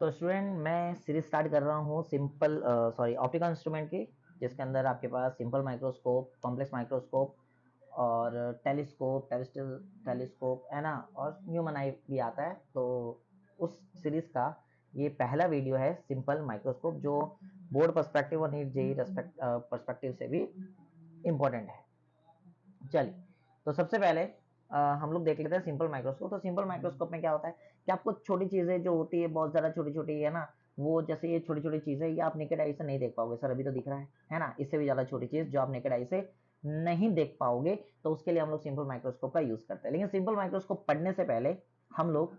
तो स्टूडेंट मैं series start कर रहा हूँ सिंपल ऑप्टिकल इंस्ट्रूमेंट की, जिसके अंदर आपके पास सिंपल माइक्रोस्कोप, कॉम्प्लेक्स माइक्रोस्कोप और टेलीस्कोप, टेरेस्ट्रियल टेलीस्कोप है ना, और ह्यूमन आई भी आता है। तो उस सीरीज का ये पहला वीडियो है सिंपल माइक्रोस्कोप, जो बोर्ड पर्सपेक्टिव और नीट जेई पर्सपेक्टिव से भी इम्पोर्टेंट है। चलिए, तो सबसे पहले हम लोग देख लेते हैं सिंपल माइक्रोस्कोप। तो सिंपल माइक्रोस्कोप में क्या होता है कि आपको छोटी चीजें जो होती है, बहुत ज्यादा छोटी छोटी है ना, वो जैसे ये छोटी छोटी चीजें, ये आप नेकेड आई से नहीं देख पाओगे। सर अभी तो दिख रहा है ना, इससे भी ज्यादा छोटी चीज जो आप नेकेड आई से नहीं देख पाओगे, तो उसके लिए हम लोग सिंपल माइक्रोस्कोप का यूज करते हैं। लेकिन सिंपल माइक्रोस्कोप पढ़ने से पहले हम लोग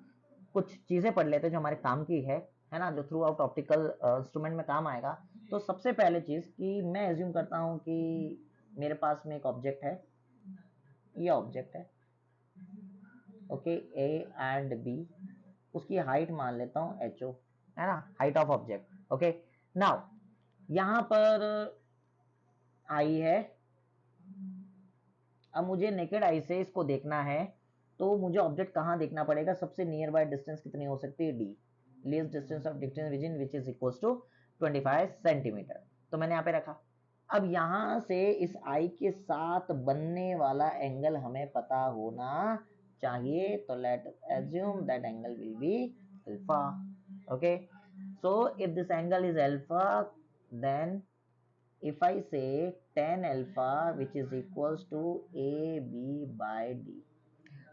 कुछ चीजें पढ़ लेते हैं जो हमारे काम की है ना, जो थ्रू आउट ऑप्टिकल इंस्ट्रूमेंट में काम आएगा। तो सबसे पहले चीज कि मैं एज्यूम करता हूँ कि मेरे पास में एक ऑब्जेक्ट है, ये ऑब्जेक्ट है, ओके, ए एंड बी। उसकी हाइट मान लेता हूँ एच ओ, है ना, height of object. Okay, now यहां पर आई है। अब मुझे नेकेड आई से इसको देखना है, तो मुझे ऑब्जेक्ट कहां देखना पड़ेगा? सबसे नियर बाय डिस्टेंस कितनी हो सकती है? D, least distance of distance vision which is equal to 25 centimetre. तो मैंने यहाँ पे रखा। अब यहां से इस आई के साथ बनने वाला एंगल हमें पता होना चाहिए। तो let assume that angle will be alpha. Okay, so if this angle is alpha, then if I say tan alpha which is equals to AB by D।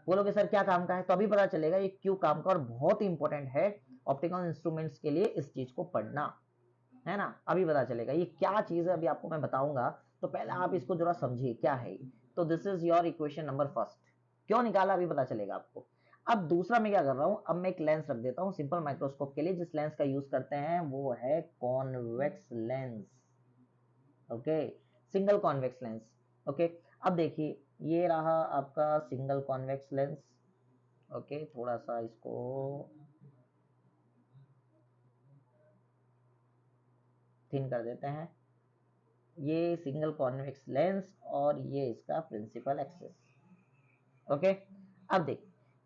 बोलोगे सर क्या काम का है? तो अभी पता चलेगा ये क्यों काम का, और बहुत ही इंपॉर्टेंट है ऑप्टिकल इंस्ट्रूमेंट्स के लिए इस चीज को पढ़ना, है ना। अभी पता चलेगा ये क्या चीज है, अभी आपको मैं बताऊंगा। तो पहले आप इसको जरा समझिए क्या है। तो this is your equation number first. क्यों निकाला अभी पता चलेगा आपको। अब दूसरा मैं क्या कर रहा हूं, अब मैं एक लेंस रख देता हूं सिंपल माइक्रोस्कोप के लिए। जिस लेंस का यूज करते हैं वो है convex lens. Okay, single convex lens. Okay, अब देखिए ये रहा आपका सिंगल कॉन्वेक्स लेंस। ओके, थोड़ा सा इसको थिन कर देते हैं। ये सिंगल कॉन्वेक्स लेंस और ये इसका प्रिंसिपल एक्सिस। ओके, अब देख,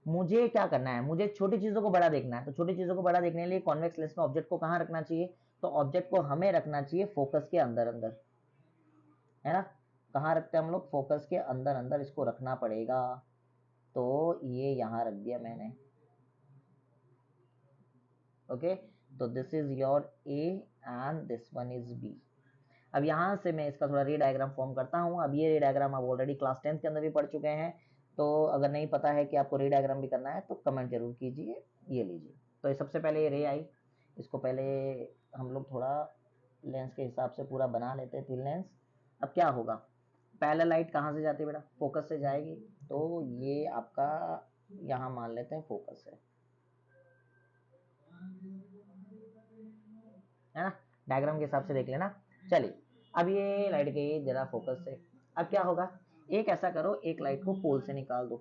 मुझे क्या करना है, मुझे छोटी चीजों को बड़ा देखना है। तो छोटी चीजों को बड़ा देखने के लिए कॉन्वेक्स लेंस में ऑब्जेक्ट को कहां रखना चाहिए? तो ऑब्जेक्ट को हमें रखना चाहिए फोकस के अंदर अंदर, है ना। कहाँ रखते हैं हम लोग? फोकस के अंदर अंदर इसको रखना पड़ेगा। तो ये यहां रख दिया मैंने। ओके, तो this is your A and this one is B. अब यहां से मैं इसका थोड़ा रे डायग्राम फॉर्म करता हूं। अब ये रे डायग्राम आप ऑलरेडी क्लास 10th के अंदर भी पढ़ चुके हैं। तो अगर नहीं पता है कि आपको रे डायग्राम भी करना है तो कमेंट जरूर कीजिए। ये लीजिए, तो सबसे पहले ये रे आई, इसको पहले हम लोग थोड़ा लेंस के हिसाब से पूरा बना लेते हैं, थिन लेंस। अब क्या होगा, पैरेलल लाइट कहाँ से जाती है बेटा? फोकस से जाएगी। तो ये आपका यहाँ मान लेते हैं फोकस है ना। डायग्राम के हिसाब से देख लेना। चलिए, अब ये लाइट गई जरा फोकस से। अब क्या होगा, एक ऐसा करो, एक लाइट को पोल से निकाल दो।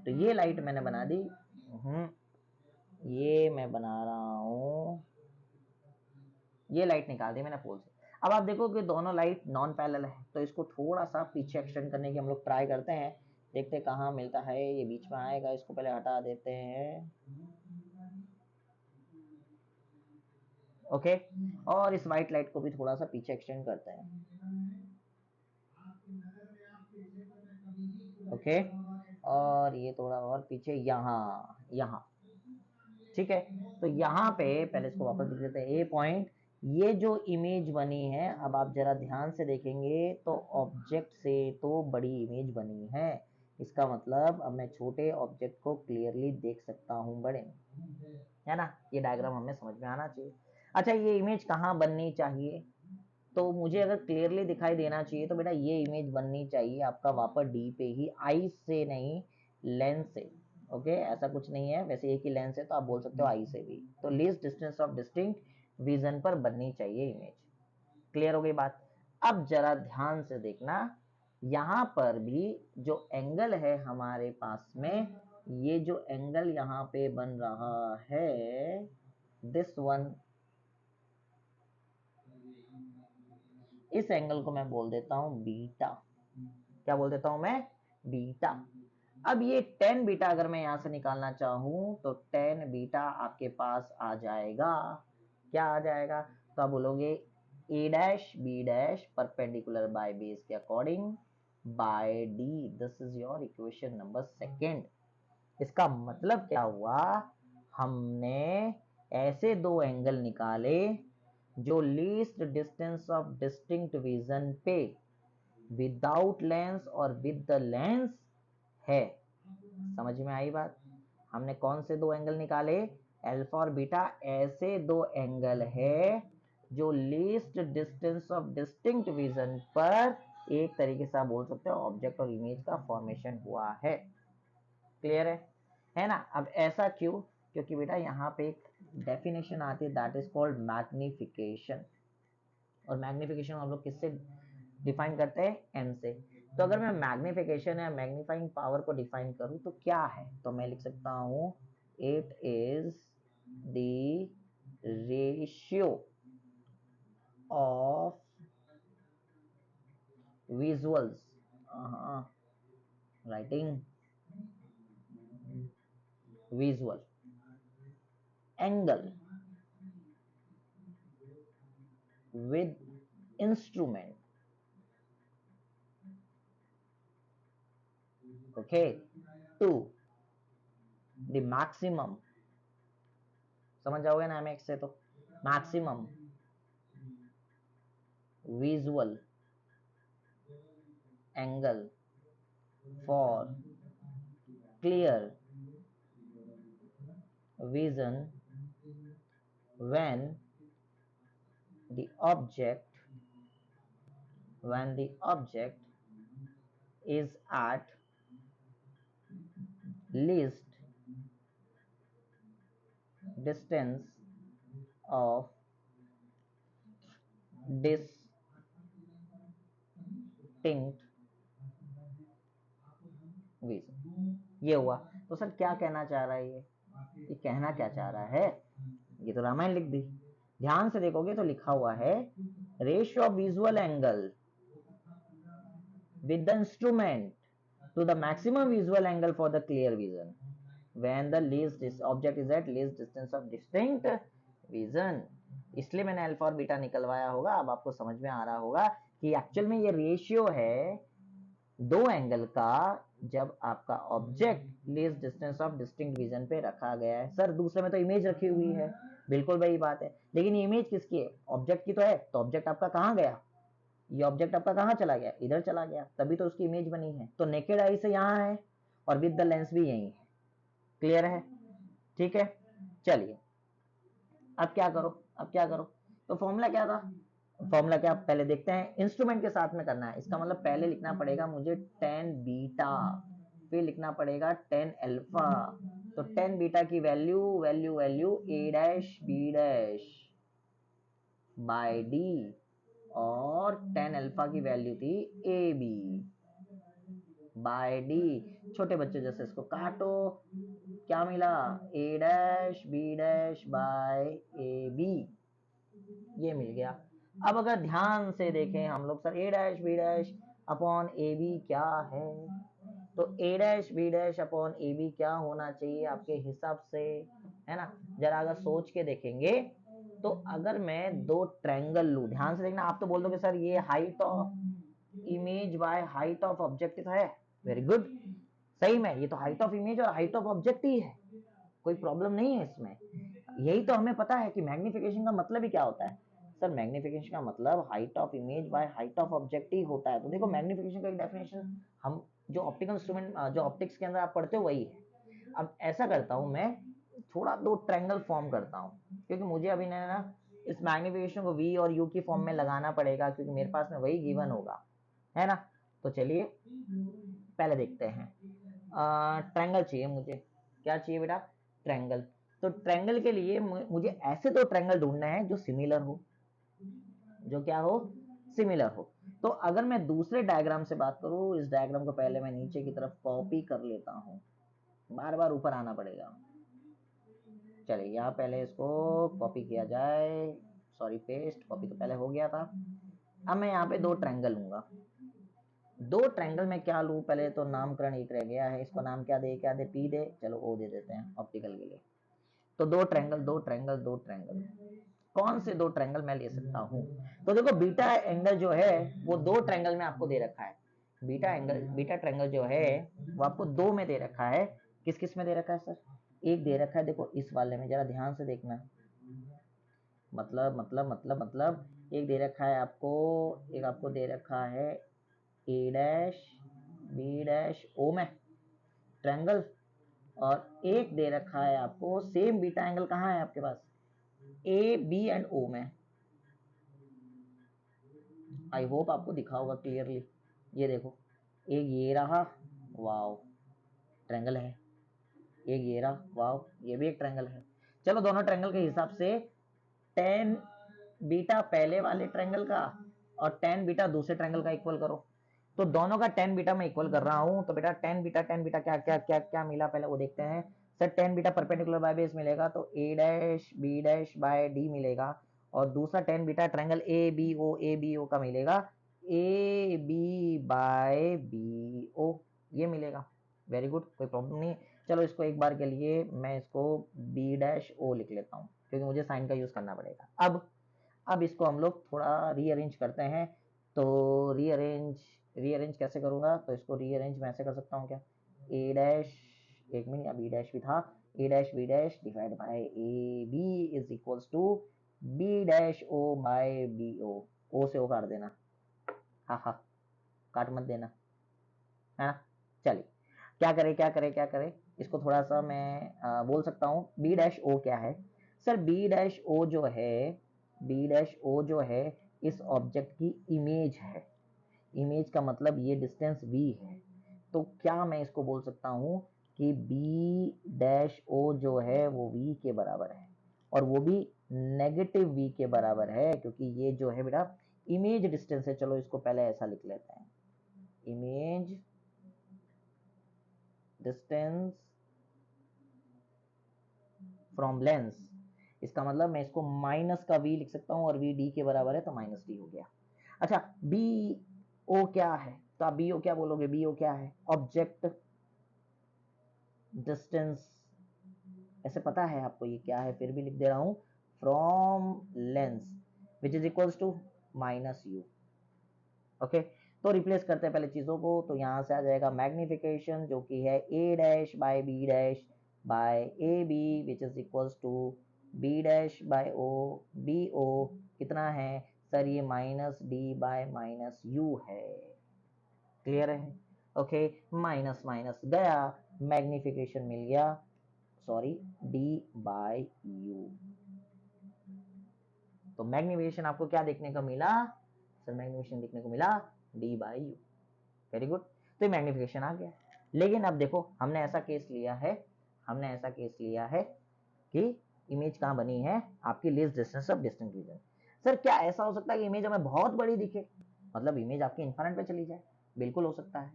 तो ये लाइट मैंने बना दी। ये मैं बना रहा हूं, ये लाइट निकाल दी मैंने पोल से। अब आप देखो कि दोनों लाइट नॉन पैरेलल है, तो इसको थोड़ा सा पीछे एक्सटेंड करने की हम लोग ट्राई करते हैं। देखते हैं कहाँ मिलता है। ये बीच में आएगा, इसको पहले हटा देते हैं। ओके, और इस वाइट लाइट को भी थोड़ा सा पीछे एक्सटेंड करते हैं। ओके, और ये थोड़ा और पीछे, यहाँ यहाँ। ठीक है, तो यहाँ पे पहले इसको वापस लिख देते हैं। ए पॉइंट, ये जो इमेज बनी है, अब आप जरा ध्यान से देखेंगे तो ऑब्जेक्ट से तो बड़ी इमेज बनी है। इसका मतलब अब मैं छोटे ऑब्जेक्ट को क्लियरली देख सकता हूँ बड़े में, है ना। ये डायग्राम हमें समझ में आना चाहिए। अच्छा, ये इमेज कहाँ बननी चाहिए? तो मुझे अगर क्लियरली दिखाई देना चाहिए तो बेटा ये इमेज बननी चाहिए आपका वापस डी पे ही, आई से नहीं, लेंस से। ओके, ऐसा कुछ नहीं है, वैसे एक ही लेंस है तो आप बोल सकते हो आई से भी। तो least distance of distinct vision पर बननी चाहिए इमेज। क्लियर हो गई बात। अब जरा ध्यान से देखना, यहां पर भी जो एंगल है हमारे पास में, ये जो एंगल यहाँ पे बन रहा है, दिस वन, इस एंगल को मैं बोल देता हूं बीटा। क्या बोल देता हूं मैं? बीटा। अब ये टेन बीटा अगर मैं यहां से निकालना चाहूं तो टेन बीटा आपके पास आ जाएगा, क्या आ जाएगा, तो आप बोलोगे A dash B dash perpendicular by base के according by D, this is your equation number second. इसका मतलब क्या हुआ, हमने ऐसे दो एंगल निकाले जो least distance of distinct vision पे विदाउट लेंस और विद द लेंस है। समझ में आई बात? हमने कौन से दो एंगल निकाले, अल्फा और बीटा, ऐसे दो एंगल है जो least distance of distinct vision पर एक तरीके से आप बोल सकते हो ऑब्जेक्ट और इमेज का फॉर्मेशन हुआ है। क्लियर है ना? अब ऐसा क्यों, क्योंकि बेटा यहाँ पे एक डेफिनेशन आती है दैट इज कॉल्ड मैग्निफिकेशन, और मैग्निफिकेशन हम लोग किससे डिफाइन करते हैं, एम से। तो अगर मैं मैग्निफिकेशन या मैग्नीफाइंग पावर को डिफाइन करूं तो क्या है, तो मैं लिख सकता हूं it is the ratio of visuals, writing visual angle with instrument, okay, to the maximum, समझ जाओगे ना एमएक्स से, तो maximum visual angle for clear vision when the object is at least distance of distinct vision। ये हुआ। तो sir क्या कहना चाह रहा है ये कहना क्या चाह रहा है, ये तो रामायण लिख दी, ध्यान से देखोगे तो लिखा हुआ है ratio of visual angle with the instrument to the maximum visual angle for the clear vision when the least object is at least distance of distinct vision। इसलिए मैंने अल्फा और बीटा निकलवाया होगा। अब आपको समझ में आ रहा होगा कि एक्चुअल में ये रेशियो है दो एंगल का जब आपका object least distance of distinct vision पे रखा गया है। सर दूसरे में तो इमेज रखी हुई है, बिल्कुल वही बात है, लेकिन इमेज किसकी है, ऑब्जेक्ट की तो है, तो ऑब्जेक्ट आपका कहाँ गया, ये ऑब्जेक्ट आपका कहाँ चला गया, इधर चला गया, तभी तो उसकी इमेज बनी है। तो नेकेड आई से यहाँ है और विद द लेंस भी यही है। क्लियर है? ठीक है, चलिए अब क्या करो, तो फॉर्मूला क्या था, फॉर्मूला क्या पहले देखते हैं, इंस्ट्रूमेंट के साथ में करना है। इसका मतलब पहले लिखना पड़ेगा मुझे टेन बीटा, फिर लिखना पड़ेगा टेन अल्फा। तो टेन बीटा की value A dash B dash by D, और टेन अल्फा की वैल्यू थी ए बी बाय डी। छोटे बच्चे जैसे इसको काटो, क्या मिला, A dash B dash by A B, ये मिल गया। अब अगर ध्यान से देखें हम लोग, sir A dash B dash upon A B क्या है, तो A dash B dash upon A B क्या होना चाहिए आपके हिसाब से, है ना? जरा अगर सोच के देखेंगे तो अगर मैं दो ट्रायंगल लूं, ध्यान से देखना, आप तो बोल दोगे सर ये height of image by height of object है, वेरी गुड, सही में ये तो हाइट ऑफ इमेज और हाइट ऑफ ऑब्जेक्ट ही है, कोई प्रॉब्लम नहीं है इसमें। यही तो हमें पता है कि मैग्निफिकेशन का मतलब ही क्या होता है, सर मैग्निफिकेशन का मतलब height of image by height of object ही होता है। तो देखो मैग्निफिकेशन का एक डेफिनेशन हम जो ऑप्टिकल इंस्ट्रूमेंट जो ऑप्टिक्स के अंदर आप पढ़ते हो वही है। अब ऐसा करता हूं मैं, थोड़ा दो ट्रायंगल फॉर्म करता हूं, क्योंकि मुझे अभी ना इस मैग्निफिकेशन को वी और यू की फॉर्म में लगाना पड़ेगा, क्योंकि मेरे पास में वही गिवन होगा, है ना? तो चलिए पहले देखते हैं, ट्रायंगल चाहिए मुझे, क्या चाहिए बेटा, ट्रायंगल। तो ट्रायंगल के लिए मुझे ऐसे दो ट्रायंगल ढूंढना है जो सिमिलर हो, जो क्या हो, सिमिलर हो। तो अगर मैं दूसरे डायग्राम से बात करूं, इस डायग्राम को पहले मैं नीचे की तरफ कॉपी कर लेता हूं, बार बार ऊपर आना पड़ेगा। चलिए यहाँ पहले इसको कॉपी किया जाए, सॉरी पेस्ट, कॉपी तो पहले हो गया था। अब मैं यहाँ पे दो ट्रायंगल लूंगा, दो ट्रायंगल में क्या लूँ, पहले तो नामकरण एक रह गया है, इसको नाम क्या दे, पी दे, चलो ओ दे देते हैं ऑप्टिकल के लिए। तो दो ट्रायंगल दो ट्रायंगल दो ट्रायंगल, कौन से दो ट्रायंगल मैं ले सकता हूँ? तो देखो बीटा एंगल जो है वो दो ट्रायंगल में आपको दे रखा है। बीटा ट्रायंगल जो है वो आपको दो में दे रखा है। किस किस में दे रखा है सर? एक दे रखा है, देखो इस वाले में, जरा ध्यान से देखना। मतलब एक दे रखा है आपको, एक आपको दे रखा है ए डैश बी डैश ओ में ट्रायंगल, और एक दे रखा है आपको सेम बीटा एंगल, कहाँ है आपके पास? ए बी एंड ओ में। आई होप आपको दिखा होगा क्लियरली। ये देखो, एक ये रहा, वाओ ट्रायंगल है, एक ये रहा, वाओ ये भी एक ट्रायंगल है। चलो दोनों ट्रायंगल के हिसाब से टेन बीटा पहले वाले ट्रायंगल का और टेन बीटा दूसरे ट्रायंगल का इक्वल करो। तो दोनों का टेन बीटा मैं इक्वल कर रहा हूं, तो बेटा टेन बीटा क्या क्या क्या क्या मिला पहले वो देखते हैं। Sir tan beta perpendicular by base मिलेगा, तो A dash B dash by D मिलेगा, और दूसरा tan beta triangle A B O का मिलेगा A B by B O, ये मिलेगा। वेरी गुड, कोई प्रॉब्लम नहीं। चलो इसको एक बार के लिए मैं इसको बी डैश ओ लिख लेता हूँ, क्योंकि मुझे साइन का यूज करना पड़ेगा। अब इसको हम लोग थोड़ा रीअरेंज करते हैं। तो रीअरेंज कैसे करूंगा? तो इसको रीअरेंज मैं ऐसे कर सकता हूँ क्या, ए डैश, एक मिनट, या बी डैश भी था, A dash B dash divide by A B is equals to B dash O by B O से ओ काट देना, हा काट मत देना, है ना। चलिए क्या करे, इसको थोड़ा सा मैं बोल सकता हूँ बी डैश ओ क्या है। सर बी डैश ओ जो है इस ऑब्जेक्ट की इमेज है। इमेज का मतलब ये डिस्टेंस v है। तो क्या मैं इसको बोल सकता हूँ कि b डैश o जो है वो v के बराबर है, और वो भी नेगेटिव v के बराबर है, क्योंकि ये जो है बेटा इमेज डिस्टेंस है। चलो इसको पहले ऐसा लिख लेते हैं, इमेज डिस्टेंस फ्रॉम लेंस। इसका मतलब मैं इसको माइनस का v लिख सकता हूँ, और v d के बराबर है, तो माइनस d हो गया। अच्छा बी ओ क्या है? तो आप बी ओ क्या बोलोगे? बी ओ क्या है? ऑब्जेक्ट डिस्टेंस, ऐसे पता है आपको ये क्या है, फिर भी लिख दे रहा हूं, from lens which is equals to minus U. Okay, तो रिप्लेस करते हैं पहले चीजों को। तो यहां से आ जाएगा मैग्निफिकेशन, जो कि है A dash by B dash by A B which is equals to B dash by O B O, कितना है सर? ये minus D by minus U है। क्लियर है? ओके, माइनस माइनस गया, मैग्निफिकेशन मिल गया, सॉरी डी बाय यू। तो magnification आपको क्या देखने को मिला सर? मैग्निफिकेशन देखने को मिला D by U. Very good, तो मैग्निफिकेशन आ गया। लेकिन अब देखो हमने ऐसा केस लिया है कि इमेज कहाँ बनी है? आपकी least distance of distinct region. Sir क्या ऐसा हो सकता है कि इमेज हमें बहुत बड़ी दिखे, मतलब इमेज आपकी इन्फिनिट पे चली जाए? बिल्कुल हो सकता है,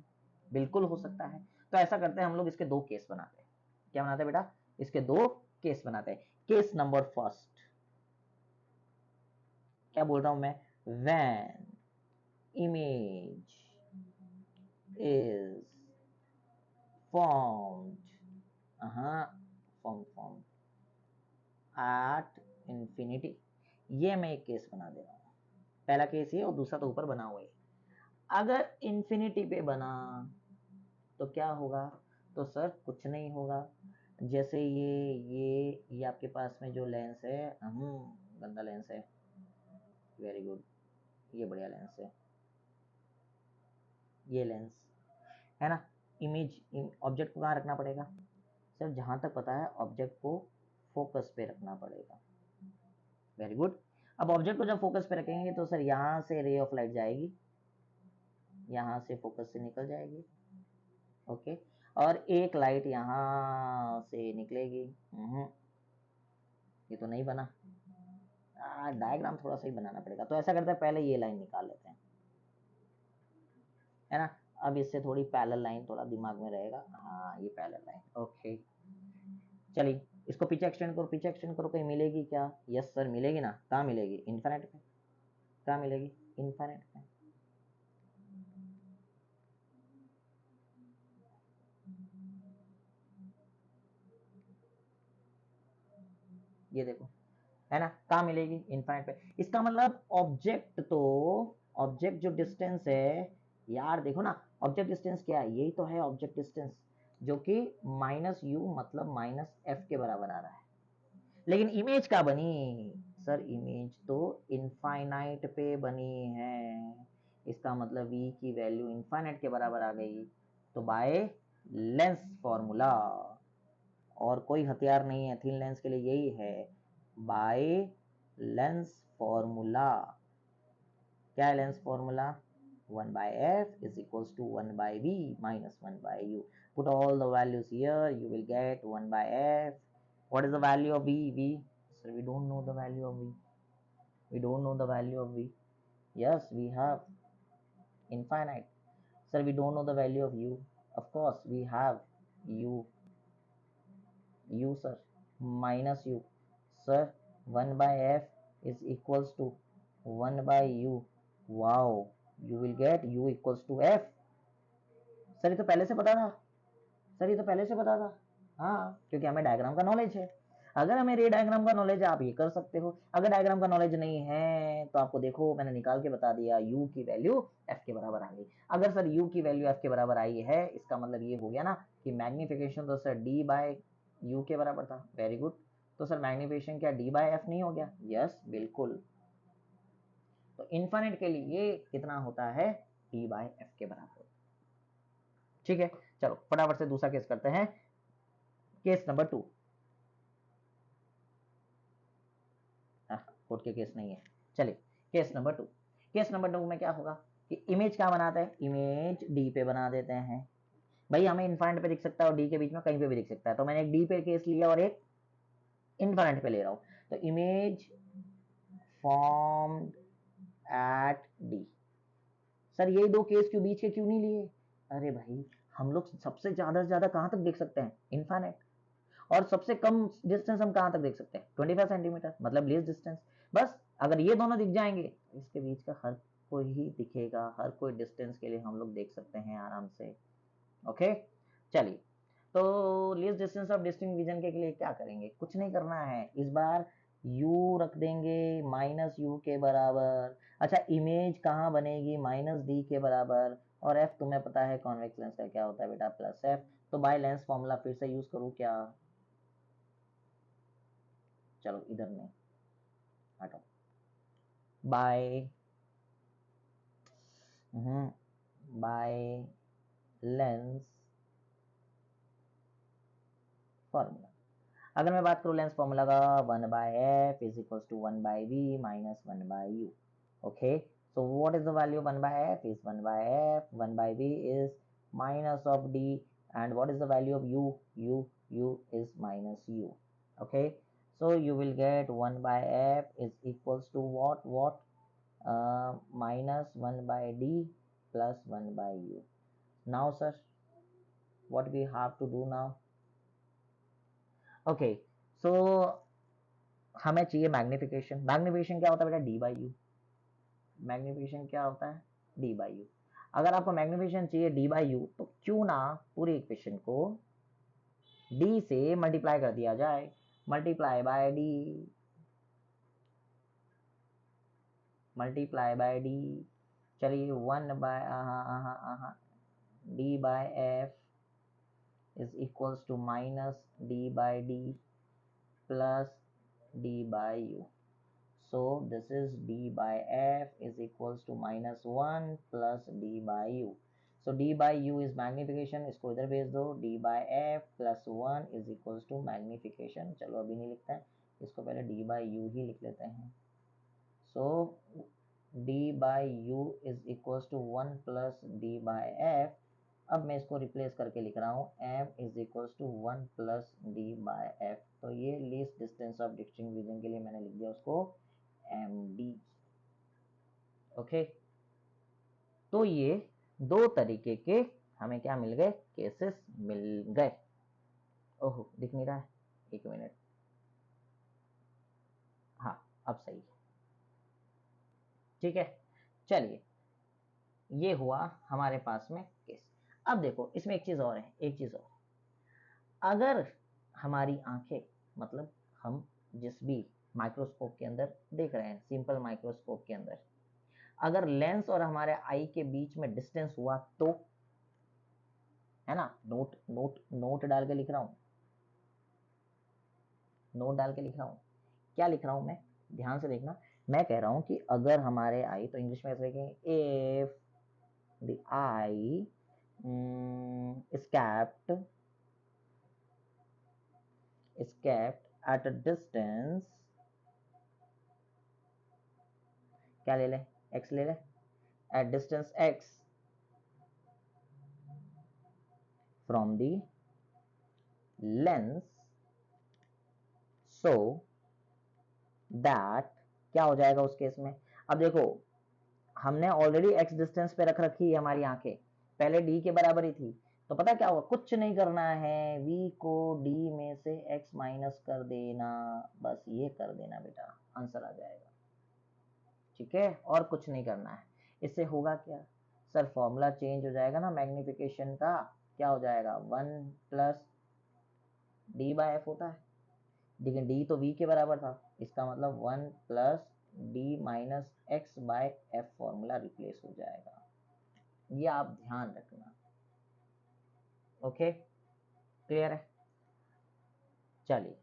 बिल्कुल हो सकता है। तो ऐसा करते हैं हम लोग, इसके दो केस बनाते हैं। क्या बनाते हैं बेटा? इसके दो केस बनाते हैं। केस नंबर फर्स्ट, क्या बोल रहा हूं मैं? When image is formed formed at infinity। ये मैं एक केस बना दे रहा हूँ, पहला केस ये और दूसरा तो ऊपर बना हुआ है। अगर इंफिनिटी पे बना तो क्या होगा? तो सर कुछ नहीं होगा। जैसे ये आपके पास में जो लेंस है, गंदा लेंस है, वेरी गुड, ये बढ़िया लेंस है, ये लेंस है ना। इमेज ऑब्जेक्ट को कहाँ रखना पड़ेगा सर? जहां तक पता है ऑब्जेक्ट को फोकस पे रखना पड़ेगा। Very good. अब ऑब्जेक्ट को जब फोकस पे रखेंगे तो सर यहाँ से रे ऑफ लाइट जाएगी, यहाँ से फोकस से निकल जाएगी, ओके, और एक लाइट यहाँ से निकलेगी। ये तो नहीं बना, डायग्राम थोड़ा सा ही बनाना पड़ेगा। तो ऐसा करते हैं, पहले ये लाइन निकाल लेते हैं, है ना। अब इससे थोड़ी पैरेलल लाइन थोड़ा दिमाग में रहेगा, हाँ ये पैरेलल लाइन, ओके। चलिए इसको पीछे एक्सटेंड करो, कहीं मिलेगी क्या? यस सर मिलेगी ना। कहाँ मिलेगी? इन्फिनिट पे। कहाँ मिलेगी? इन्फिनिट पे। ये देखो, है ना, कहाँ मिलेगी, इनफाइनाइट पे। इसका मतलब ऑब्जेक्ट जो डिस्टेंस है यार, देखो ना, ऑब्जेक्ट डिस्टेंस क्या है, यही तो है ऑब्जेक्ट डिस्टेंस, जो कि -u मतलब -f के बराबर आ रहा है। लेकिन इमेज क्या बनी सर, इमेज तो इनफाइनाइट पे बनी है, इसका मतलब v की वैल्यू इनफाइनाइट के बराबर आ गई। तो बाय लेंस फॉर्मूला, और कोई हथियार नहीं है थिन लेंस के लिए, यही है बाय लेंस फॉर्मूला। क्या है lens formula, 1/f is equals to 1/v minus 1/u. Put all the values here, you will get 1/f. What is the value of v? Sir, we don't know the value of v. We don't know the value of v. Yes, we have infinite. Sir, we don't know the value of u. Of course, we have u. Sir, minus u. Sir, 1/f is equals to 1/u. Wow, you will get u equals to f. Sir ये तो पहले से पता था, sir ये तो पहले से पता था, हाँ, क्योंकि हमें डायग्राम का नॉलेज है। अगर हमें रे डायग्राम का नॉलेज है, आप ये कर सकते हो। अगर डायग्राम का नॉलेज नहीं है तो आपको देखो मैंने निकाल के बता दिया, u की वैल्यू f के बराबर आ गई। अगर सर u की वैल्यू f के बराबर आई है, इसका मतलब ये हो गया ना कि मैग्निफिकेशन तो सर d बाय u के बराबर था। Very good. तो सर मैग्निफिकेशन क्या d बाय f नहीं हो गया? यस, बिल्कुल। तो इनफाइनाइट के लिए ये कितना होता है, d बाय f के बराबर। ठीक है, चलो फटाफट से दूसरा केस करते हैं, केस नंबर 2। कोर्ट के केस नहीं है, चलिए केस नंबर 2। केस नंबर 2 में क्या होगा कि इमेज क्या बनाते हैं, इमेज डी पे बना देते हैं। भाई हमें इनफाइनाइट पे दिख सकता है और डी के बीच में कहीं पे भी दिख सकता है, तो मैंने एक डी पे केस लिया और एक इनफाइनाइट पे ले रहा हूं। तो image formed at D. Sir यही दो केस क्यों बीच के क्यों नहीं लिए? अरे भाई हम लोग सबसे ज्यादा से ज्यादा कहां तक देख सकते हैं, इनफाइनाइट, और सबसे कम डिस्टेंस हम कहां तक देख सकते हैं, 25 सेंटीमीटर, मतलब लीस्ट डिस्टेंस। बस अगर ये दोनों दिख जाएंगे, इसके बीच का हर कोई ही दिखेगा, हर कोई डिस्टेंस के लिए हम लोग देख सकते हैं आराम से। ओके, चलिए, तो least distance of distinct vision के लिए क्या करेंगे, कुछ नहीं करना है, इस बार u रख देंगे -u के बराबर। अच्छा, इमेज कहाँ बनेगी, -d के बराबर, और f तुम्हें पता है कॉन्वेक्स लेंस का क्या होता है बेटा, +f। तो बाय लेंस फॉर्मूला फिर से यूज करूँ क्या? चलो इधर नहीं, हटो, बाय लेंस फॉर्मूला। अगर मैं बात करूँ लेंस फॉर्मूला का, 1/f is equal to 1/v minus 1/u। Okay, so what is the value of 1/f is 1/f, 1/v is minus of d, and what is the value of u is minus u. Okay, so you will get 1/f is equals to what minus 1/d plus 1/u. Now sir, what we have to do now? Okay, so हमें चाहिए magnification. Magnification क्या होता है बेटा, D by you. Magnification क्या होता है, D by you. अगर आपको मैग्निफिकेशन चाहिए डी बाई यू, तो क्यों ना पूरे इक्वेशन को डी से मल्टीप्लाई कर दिया जाए, multiply by D, multiply by D. चलिए 1/, D by F is equals to minus D by D plus d by u. So this is d by f is equals to -1 plus d by u. So d by u is magnification, इसको इधर भेज दो, d by f plus 1 is equals to magnification। चलो अभी नहीं लिखते हैं, इसको पहले d by u ही लिख लेते हैं। So d by u is equals to 1 plus d by f। अब मैं इसको रिप्लेस करके लिख रहा हूँ m is equals to 1 plus D by F. तो ये least distance of distinct region के लिए मैंने लिख दिया उसको md। ओके, तो ये दो तरीके के हमें क्या मिल गए, केसेस मिल गए। ओहो दिख नहीं रहा है, एक मिनट, हाँ अब सही है। ठीक है, चलिए ये हुआ हमारे पास में केस। अब देखो इसमें एक चीज और है, एक चीज और, अगर हमारी आंखें, मतलब हम जिस भी माइक्रोस्कोप के अंदर देख रहे हैं, सिंपल माइक्रोस्कोप के अंदर अगर लेंस और हमारे आई के बीच में डिस्टेंस हुआ तो, है ना, नोट नोट नोट डाल के लिख रहा हूं, नोट डाल के लिख रहा हूं, क्या लिख रहा हूं मैं, ध्यान से देखना। मैं कह रहा हूं कि अगर हमारे आई, तो इंग्लिश में ऐसे लिखेंगे, if the I is kept at a distance, क्या ले ले, x ले ले, at distance x from the lens so that, क्या हो जाएगा उस केस में। अब देखो हमने ऑलरेडी x डिस्टेंस पे रख रखी है हमारी आंखें, पहले d के बराबर ही थी, तो पता क्या होगा, कुछ नहीं करना है, v को d में से x माइनस कर देना, बस ये कर देना बेटा, आंसर आ जाएगा। ठीक है, और कुछ नहीं करना है। इससे होगा क्या सर, फॉर्मूला चेंज हो जाएगा ना मैग्निफिकेशन का, क्या हो जाएगा, 1 प्लस डी बाय एफ होता है, लेकिन डी तो वी के बराबर था, इसका मतलब 1 plus D minus X by F formula replace हो जाएगा, ये आप ध्यान रखना। ओके, क्लियर है, चलिए